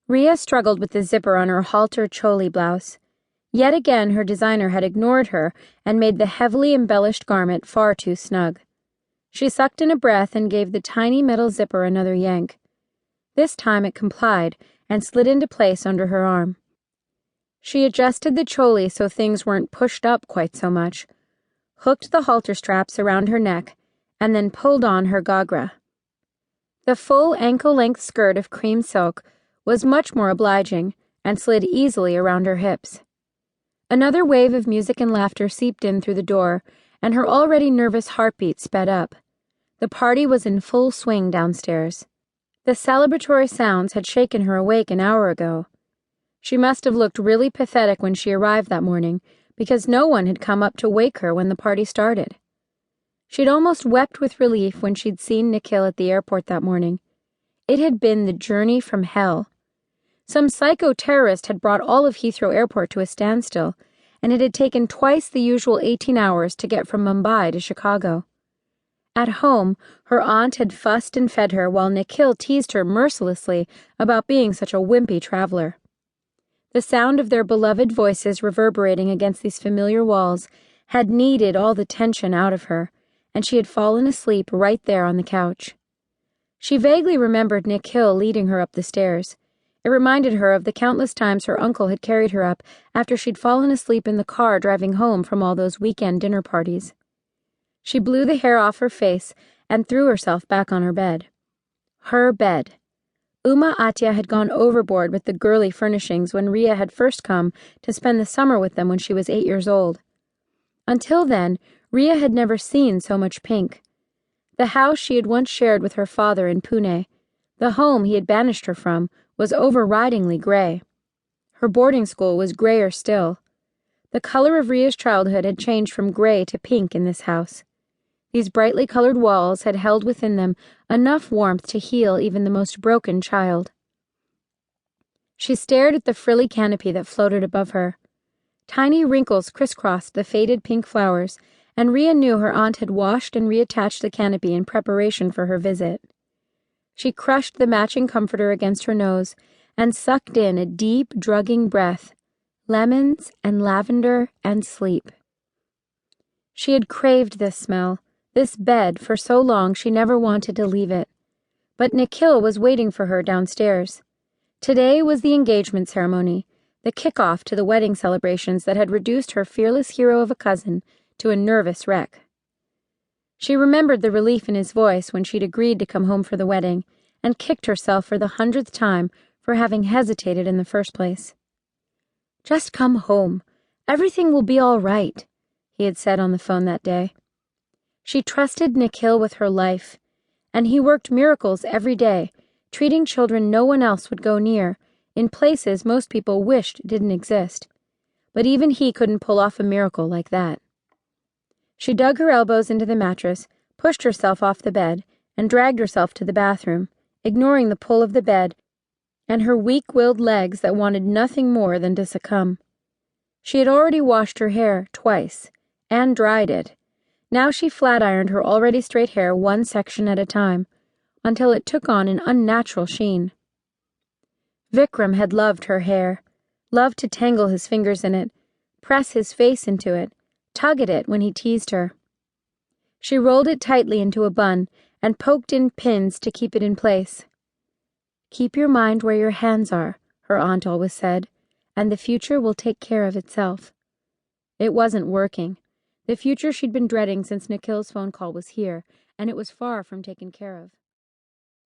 Ria struggled with the zipper on her halter choli blouse. Yet again her designer had ignored her and made the heavily embellished garment far too snug. She sucked in a breath and gave the tiny metal zipper another yank. This time it complied and slid into place under her arm. She adjusted the choli so things weren't pushed up quite so much, hooked the halter straps around her neck, and then pulled on her gagra. The full ankle-length skirt of cream silk was much more obliging and slid easily around her hips. Another wave of music and laughter seeped in through the door, and her already nervous heartbeat sped up. The party was in full swing downstairs. The celebratory sounds had shaken her awake an hour ago. She must have looked really pathetic when she arrived that morning, because no one had come up to wake her when the party started. She'd almost wept with relief when she'd seen Nikhil at the airport that morning. It had been the journey from hell. Some psycho-terrorist had brought all of Heathrow Airport to a standstill, and it had taken twice the usual 18 hours to get from Mumbai to Chicago. At home, her aunt had fussed and fed her while Nikhil teased her mercilessly about being such a wimpy traveler. The sound of their beloved voices reverberating against these familiar walls had kneaded all the tension out of her, and she had fallen asleep right there on the couch. She vaguely remembered Nikhil leading her up the stairs. It reminded her of the countless times her uncle had carried her up after she'd fallen asleep in the car driving home from all those weekend dinner parties. She blew the hair off her face and threw herself back on her bed. Her bed. Uma Atya had gone overboard with the girly furnishings when Ria had first come to spend the summer with them when she was 8 years old. Until then, Ria had never seen so much pink. The house she had once shared with her father in Pune, the home he had banished her from, was overridingly gray. Her boarding school was grayer still. The color of Ria's childhood had changed from gray to pink in this house. These brightly colored walls had held within them enough warmth to heal even the most broken child. She stared at the frilly canopy that floated above her. Tiny wrinkles crisscrossed the faded pink flowers, and Ria knew her aunt had washed and reattached the canopy in preparation for her visit. She crushed the matching comforter against her nose and sucked in a deep, drugging breath, lemons and lavender and sleep. She had craved this smell, this bed, for so long she never wanted to leave it. But Nikhil was waiting for her downstairs. Today was the engagement ceremony, the kickoff to the wedding celebrations that had reduced her fearless hero of a cousin to a nervous wreck. She remembered the relief in his voice when she'd agreed to come home for the wedding, and kicked herself for the 100th time for having hesitated in the first place. "Just come home. Everything will be all right," he had said on the phone that day. She trusted Nikhil with her life, and he worked miracles every day, treating children no one else would go near, in places most people wished didn't exist. But even he couldn't pull off a miracle like that. She dug her elbows into the mattress, pushed herself off the bed, and dragged herself to the bathroom, ignoring the pull of the bed and her weak-willed legs that wanted nothing more than to succumb. She had already washed her hair twice, and dried it. Now she flat-ironed her already straight hair one section at a time, until it took on an unnatural sheen. Vikram had loved her hair, loved to tangle his fingers in it, press his face into it, tug at it when he teased her. She rolled it tightly into a bun and poked in pins to keep it in place. "Keep your mind where your hands are," her aunt always said, "and the future will take care of itself." It wasn't working. The future she'd been dreading since Nikhil's phone call was here, and it was far from taken care of.